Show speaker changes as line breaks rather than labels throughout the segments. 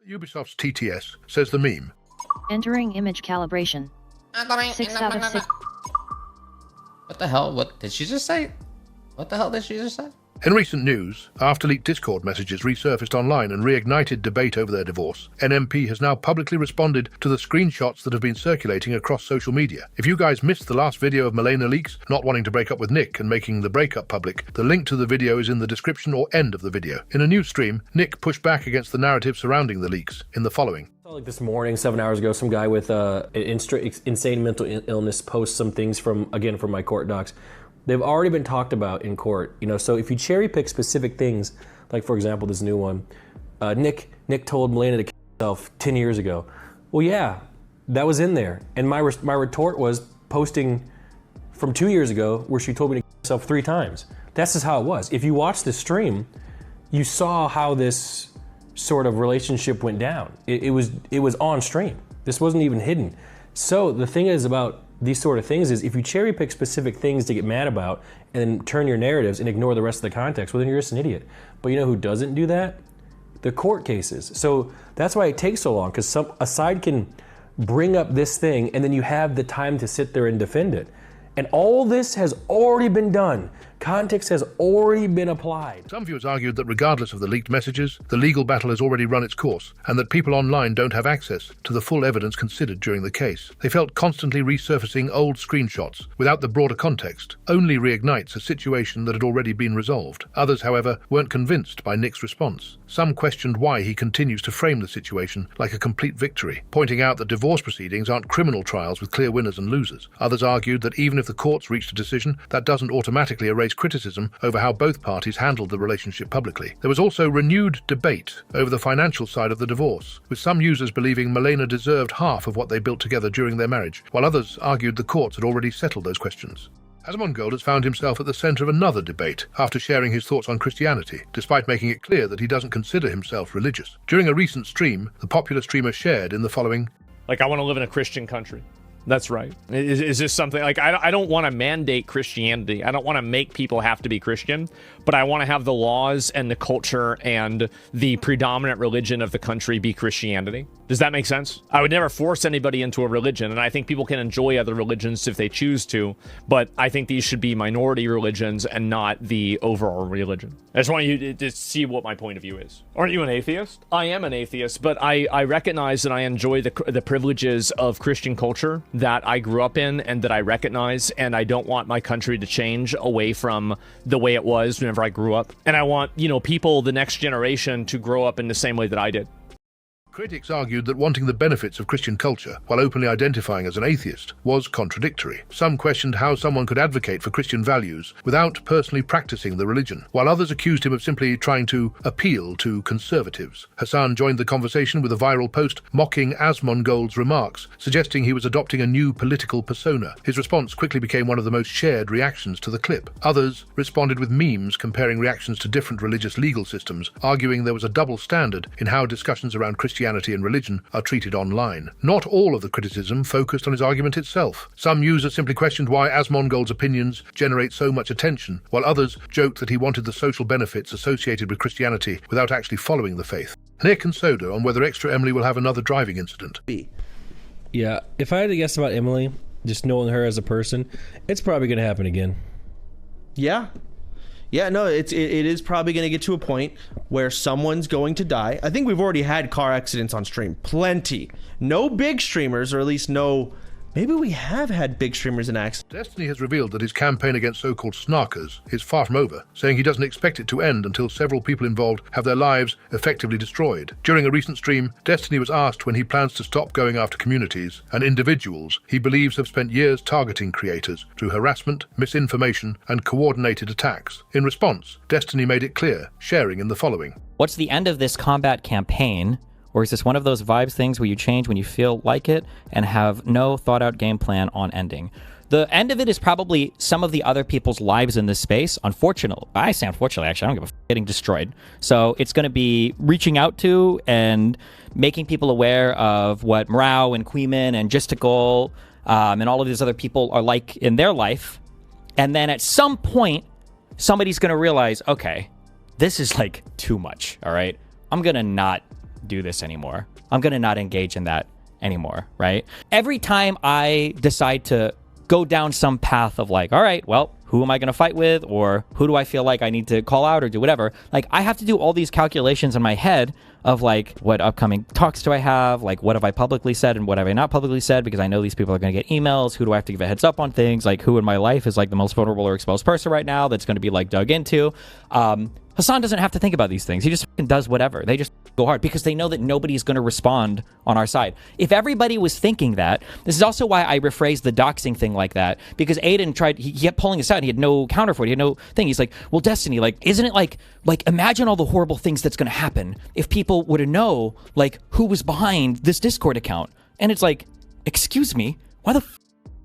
Ubisoft's TTS, says the meme.
Entering image calibration. 6 out of 6.
What the hell? What did she just say? What the hell did she just say?
In recent news, after leaked Discord messages resurfaced online and reignited debate over their divorce, NMP has now publicly responded to the screenshots that have been circulating across social media. If you guys missed the last video of Malena leaks not wanting to break up with Nick and making the breakup public, the link to the video is in the description or end of the video. In a new stream, Nick pushed back against the narrative surrounding the leaks in the following.
Like this morning, 7 hours ago, some guy with insane mental illness posts some things from my court docs. They've already been talked about in court, so if you cherry pick specific things, like for example, this new one, Nick told Malena to kill himself 10 years ago. Well, yeah, that was in there. And my retort was posting from 2 years ago where she told me to kill myself 3 times. That's just how it was. If you watch the stream, you saw how this sort of relationship went down. It was on stream. This wasn't even hidden. So the thing is about these sort of things is if you cherry pick specific things to get mad about and then turn your narratives and ignore the rest of the context, well then you're just an idiot. But you know who doesn't do that? The court cases. So that's why it takes so long, because a side can bring up this thing and then you have the time to sit there and defend it. And all this has already been done. Context has already been applied.
Some viewers argued that regardless of the leaked messages, the legal battle has already run its course, and that people online don't have access to the full evidence considered during the case. They felt constantly resurfacing old screenshots without the broader context only reignites a situation that had already been resolved. Others, however, weren't convinced by Nick's response. Some questioned why he continues to frame the situation like a complete victory, pointing out that divorce proceedings aren't criminal trials with clear winners and losers. Others argued that even if the courts reached a decision, that doesn't automatically erase criticism over how both parties handled the relationship publicly. There was also renewed debate over the financial side of the divorce, with some users believing Malena deserved half of what they built together during their marriage, while others argued the courts had already settled those questions. Asmongold has found himself at the centre of another debate after sharing his thoughts on Christianity, despite making it clear that he doesn't consider himself religious. During a recent stream, the popular streamer shared in the following:
I want to live in a Christian country. That's right. Is this something like I don't want to mandate Christianity. I don't want to make people have to be Christian, but I want to have the laws and the culture and the predominant religion of the country be Christianity. Does that make sense? I would never force anybody into a religion, and I think people can enjoy other religions if they choose to, but I think these should be minority religions and not the overall religion. I just want you to see what my point of view is. Aren't you an atheist? I am an atheist, but I recognize that I enjoy the privileges of Christian culture that I grew up in and that I recognize, and I don't want my country to change away from the way it was whenever I grew up. And I want, people, the next generation, to grow up in the same way that I did.
Critics argued that wanting the benefits of Christian culture while openly identifying as an atheist was contradictory. Some questioned how someone could advocate for Christian values without personally practicing the religion, while others accused him of simply trying to appeal to conservatives. Hassan joined the conversation with a viral post mocking Asmongold's remarks, suggesting he was adopting a new political persona. His response quickly became one of the most shared reactions to the clip. Others responded with memes comparing reactions to different religious legal systems, arguing there was a double standard in how discussions around Christianity and religion are treated online. Not all of the criticism focused on his argument itself. Some users simply questioned why Asmongold's opinions generate so much attention, while others joked that he wanted the social benefits associated with Christianity without actually following the faith. Nick and Soda on whether Extra Emily will have another driving incident.
Yeah, if I had to guess about Emily, just knowing her as a person, it's probably going to happen again.
Yeah, no, it is probably going to get to a point where someone's going to die. I think we've already had car accidents on stream. Plenty. No big streamers, or at least no... Maybe we have had big streamers in accidents.
Destiny has revealed that his campaign against so-called snarkers is far from over, saying he doesn't expect it to end until several people involved have their lives effectively destroyed. During a recent stream, Destiny was asked when he plans to stop going after communities and individuals he believes have spent years targeting creators through harassment, misinformation, and coordinated attacks. In response, Destiny made it clear, sharing in the following:
What's the end of this combat campaign? Or is this one of those vibes things where you change when you feel like it and have no thought out game plan on ending? The end of it is probably some of the other people's lives in this space. Unfortunately, actually, I don't give a f*** getting destroyed. So it's going to be reaching out to and making people aware of what Mrao and Queeman and Gisticle and all of these other people are like in their life. And then at some point, somebody's going to realize, okay, this is like too much, all right? I'm going to not do this anymore. I'm going to not engage in that anymore, right? Every time I decide to go down some path of like, all right, well, who am I going to fight with? Or who do I feel like I need to call out or do whatever? Like, I have to do all these calculations in my head of like, what upcoming talks do I have? Like, what have I publicly said and what have I not publicly said? Because I know these people are going to get emails. Who do I have to give a heads up on things? Like, who in my life is like the most vulnerable or exposed person right now that's going to be like dug into? Hassan doesn't have to think about these things. He just does whatever. They just go hard because they know that nobody's going to respond on our side. If everybody was thinking that, this is also why I rephrased the doxing thing like that, because Aiden tried, he kept pulling us out and he had no counter for it. He had no thing. He's like, well, Destiny, like, isn't it like imagine all the horrible things that's going to happen if people were to know like who was behind this Discord account. And it's like, excuse me, why the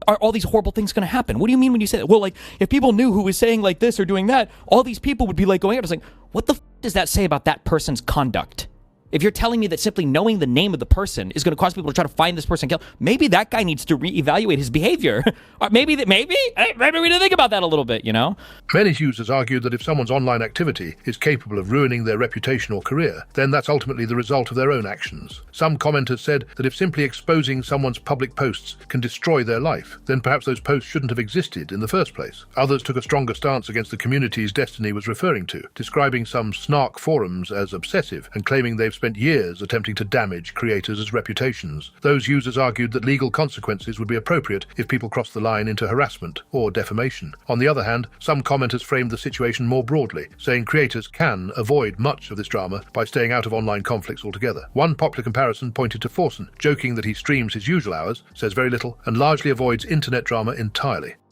are all these horrible things going to happen? What do you mean when you say that? Well, like, if people knew who was saying like this or doing that, all these people would be like going out. I was like, what the does that say about that person's conduct? If you're telling me that simply knowing the name of the person is going to cause people to try to find this person and kill, maybe that guy needs to reevaluate his behavior. Or maybe we didn't think about that a little bit, you know?
Many users argued that if someone's online activity is capable of ruining their reputation or career, then that's ultimately the result of their own actions. Some commenters said that if simply exposing someone's public posts can destroy their life, then perhaps those posts shouldn't have existed in the first place. Others took a stronger stance against the communities Destiny was referring to, describing some snark forums as obsessive and claiming they've spent years attempting to damage creators' reputations. Those users argued that legal consequences would be appropriate if people crossed the line into harassment or defamation. On the other hand, some commenters framed the situation more broadly, saying creators can avoid much of this drama by staying out of online conflicts altogether. One popular comparison pointed to Forsen, joking that he streams his usual hours, says very little, and largely avoids internet drama entirely.